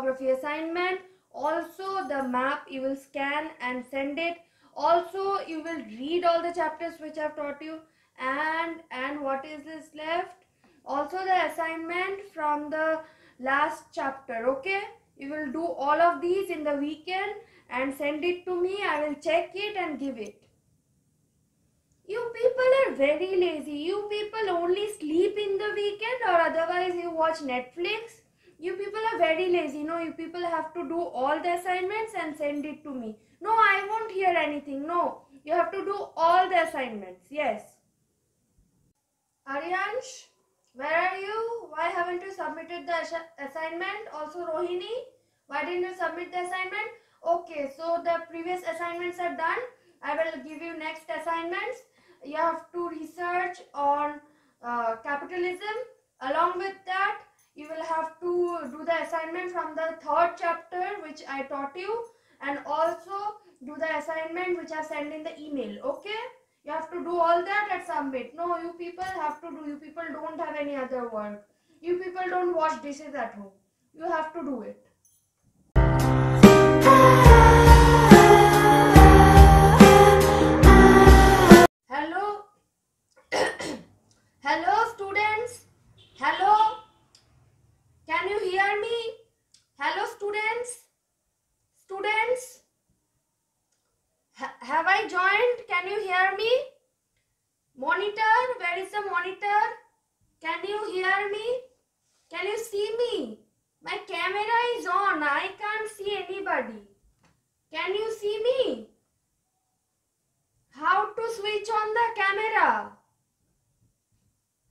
geography assignment. Also the map you will scan and send it. Also you will read all the chapters which I've taught you, and what is this left? Also the assignment from the last chapter. Okay, you will do all of these in the weekend and send it to me. I will check it and give it. You people are very lazy. You people only sleep in the weekend, or otherwise you watch Netflix. You people are very lazy. No, you people have to do all the assignments and send it to me. No, I won't hear anything. No, you have to do all the assignments. Yes. Aryansh, where are you? Why haven't you submitted the assignment? Also Rohini, why didn't you submit the assignment? Okay, so the previous assignments are done. I will give you next assignments. You have to research on capitalism. Along with that, you will have to do the assignment from the third chapter which I taught you, and also do the assignment which I sent in the email. Okay? You have to do all that and submit. No, you people have to do. You people don't have any other work. You people don't wash dishes at home. You have to do it. Hello? Hello students? Hello? Can you hear me? Hello students? Students? Have I joined? Can you hear me? Monitor, where is the monitor? Can you hear me? Can you see me? My camera is on. I can't see anybody. Can you see me? How to switch on the camera?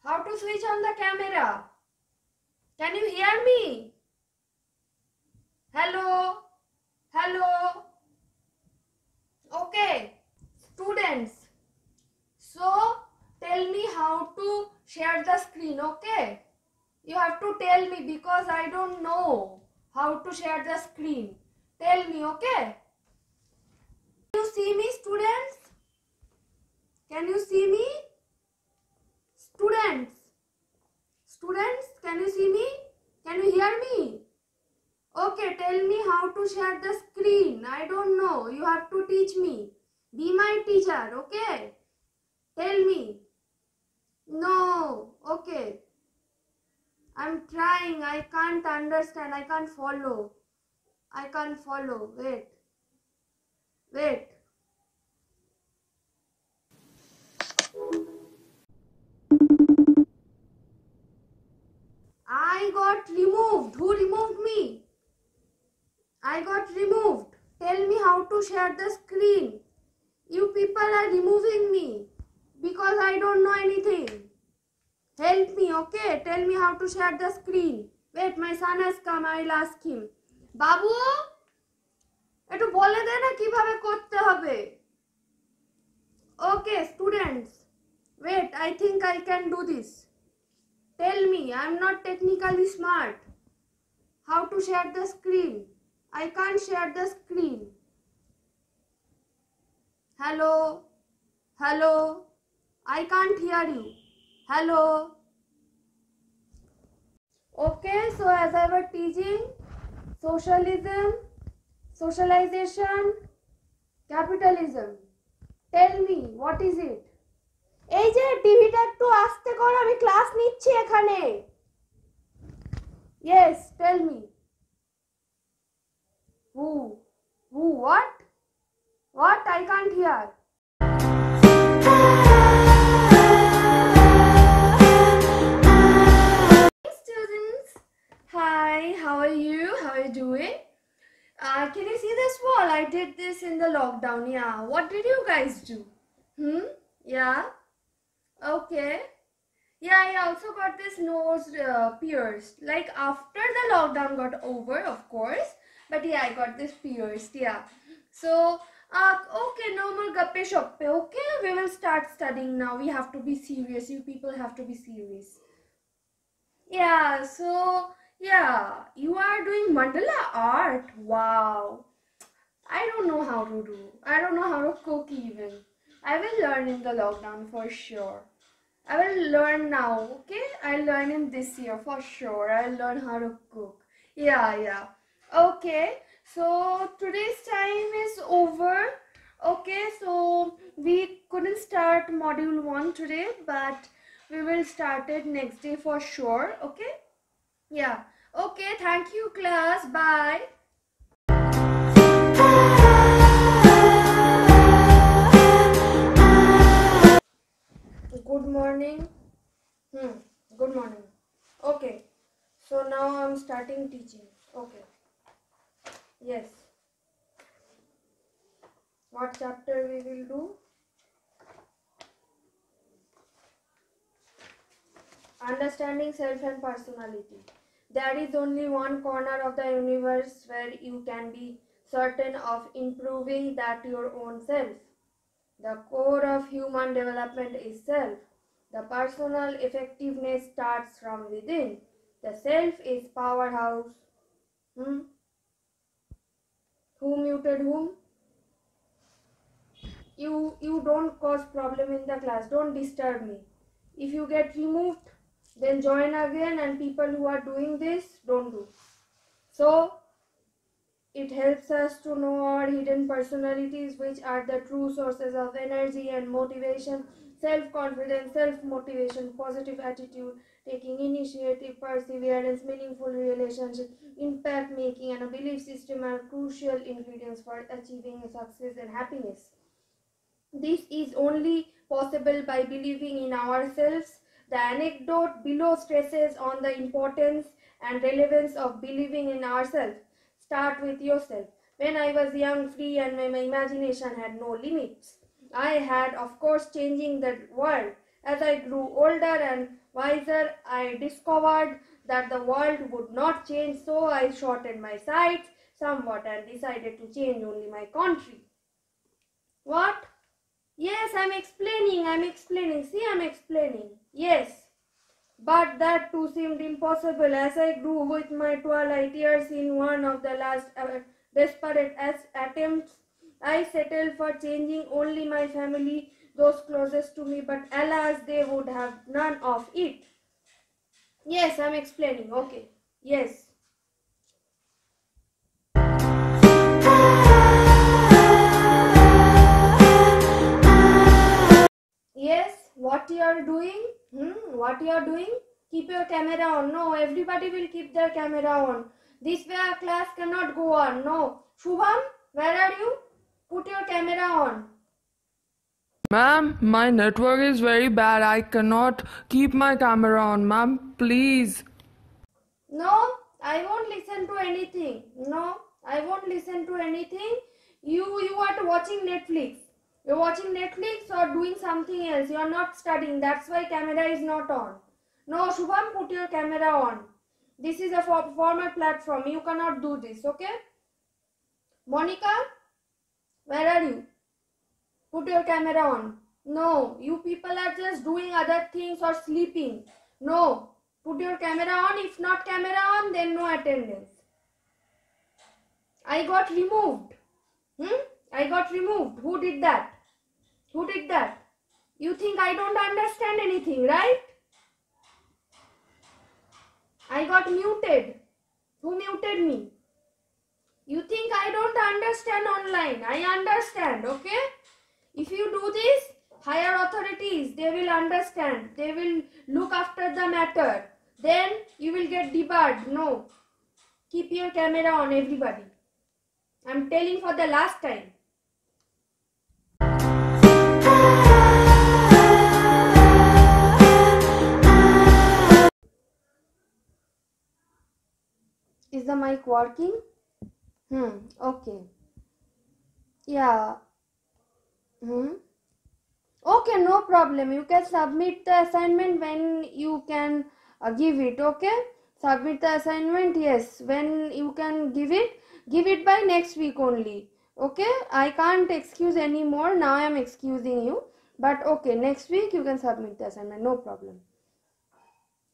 How to switch on the camera? Can you hear me? Hello? Hello? Okay, students. So, tell me how to share the screen, okay? You have to tell me because I don't know how to share the screen. Tell me, okay? Can you see me, students? Can you see me? Students? Students, can you see me? Can you hear me? Okay, tell me how to share the screen. I don't know. You have to teach me. Be my teacher, okay? Tell me. No, okay. I'm trying. I can't understand. I can't follow. I can't follow. Wait. Wait. I got removed. Who removed me? I got removed. Tell me how to share the screen. You people are removing me because I don't know anything. Help me, okay? Tell me how to share the screen. Wait, my son has come. I will ask him. Babu, একটু বলে দে না কিভাবে করতে হবে. Okay, students. Wait, I think I can do this. Tell me, I'm not technically smart. How to share the screen? I can't share the screen. Hello? Hello? I can't hear you. Hello? Okay, so as I was teaching, socialism, socialization, capitalism. Tell me, what is it? এই যে টিভিটা একটু আস্তে কর, আমি class নিচ্ছি এখানে. Yes, tell me. Who? What? What? I can't hear. Hey students. Hi, how are you? How are you doing? Can you see this wall? I did this in the lockdown. Yeah. What did you guys do? Yeah. Okay. Yeah, I also got this nose pierced. Like after the lockdown got over, of course. But yeah, I got this pierced. Yeah. So, okay, no more gappe shoppe. Okay, we will start studying now. We have to be serious. You people have to be serious. Yeah, so, yeah, you are doing mandala art. Wow. I don't know how to do. I don't know how to cook even. I will learn in the lockdown for sure. I will learn now, okay? I'll learn in this year for sure. I'll learn how to cook. Yeah. Okay, so today's time is over. Okay, so we couldn't start module 1 today, but we will start it next day for sure. Okay, yeah. Okay, thank you class. Bye. Good morning. Good morning. Okay, so now I'm starting teaching. Okay, yes. What chapter we will do? Understanding self and personality. There is only one corner of the universe where you can be certain of improving, that your own self. The core of human development is self. The personal effectiveness starts from within. The self is powerhouse. Hmm? Who muted whom? You don't cause problem in the class. Don't disturb me. If you get removed, then join again, and people who are doing this don't do. So it helps us to know our hidden personalities, which are the true sources of energy and motivation: self-confidence, self-motivation, positive attitude, taking initiative, perseverance, meaningful relationships, impact making, and a belief system are crucial ingredients for achieving success and happiness. This is only possible by believing in ourselves. The anecdote below stresses on the importance and relevance of believing in ourselves. Start with yourself. When I was young, free, and my imagination had no limits, I had, of course, changing the world. As I grew older and wiser, I discovered that the world would not change, so I shortened my sights somewhat and decided to change only my country. What? Yes, I'm explaining. See, I'm explaining. Yes. But that too seemed impossible as I grew with my twilight years. In one of the last desperate attempts, I settled for changing only my family, those closest to me, but alas, they would have none of it. Yes, I'm explaining. Okay. Yes. Yes, what you are doing? What you are doing? Keep your camera on. No, everybody will keep their camera on. This way our class cannot go on. No. Shubham, where are you? Put your camera on. Ma'am, my network is very bad. I cannot keep my camera on. Ma'am, please. No, I won't listen to anything. No, I won't listen to anything. You are watching Netflix. You're watching Netflix or doing something else. You're not studying. That's why camera is not on. No, Shubham, put your camera on. This is a formal platform. You cannot do this, okay? Monica, where are you? Put your camera on. No, you people are just doing other things or sleeping. No, put your camera on. If not camera on, then no attendance. I got removed. I got removed. Who did that? Who did that? You think I don't understand anything, right? I got muted. Who muted me? You think I don't understand online? I understand, okay? If you do this, higher authorities, they will understand. They will look after the matter. Then you will get debarred. No. Keep your camera on, everybody. I'm telling for the last time. Is the mic working? Okay. Yeah. Okay, no problem. You can submit the assignment when you can give it, okay? Submit the assignment, yes. When you can give it by next week only. Okay? I can't excuse anymore. Now I am excusing you. But okay, next week you can submit the assignment. No problem.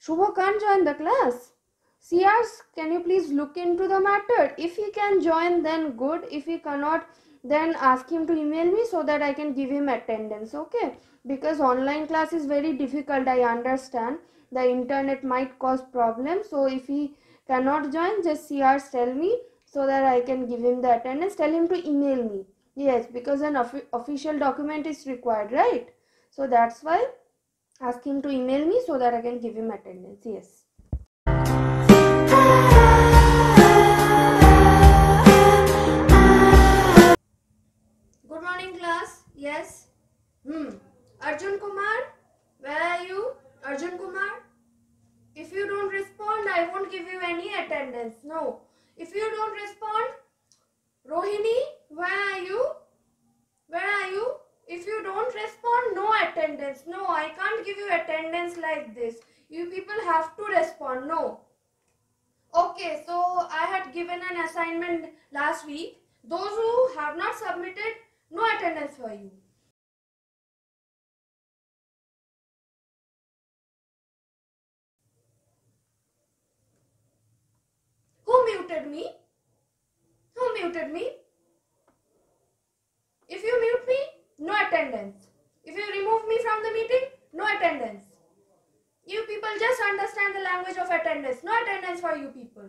Shubho can't join the class. CRs, can you please look into the matter? If he can join, then good. If he cannot, then ask him to email me so that I can give him attendance, okay? Because online class is very difficult, I understand. The internet might cause problems. So if he cannot join, just CRs tell me so that I can give him the attendance. Tell him to email me. Yes, because an official document is required, right? So that's why ask him to email me so that I can give him attendance. Yes. Good morning, class. Yes. Arjun Kumar, where are you? Arjun Kumar? If you don't respond, I won't give you any attendance. No. If you don't respond, Rohini, where are you? Where are you? If you don't respond, no attendance. No, I can't give you attendance like this. You people have to respond. No. Okay, so I had given an assignment last week. Those who have not submitted, no attendance for you. Who muted me? Who muted me? If you mute me, no attendance. If you remove me from the meeting, no attendance. You people just understand the language of attendance. No attendance for you people.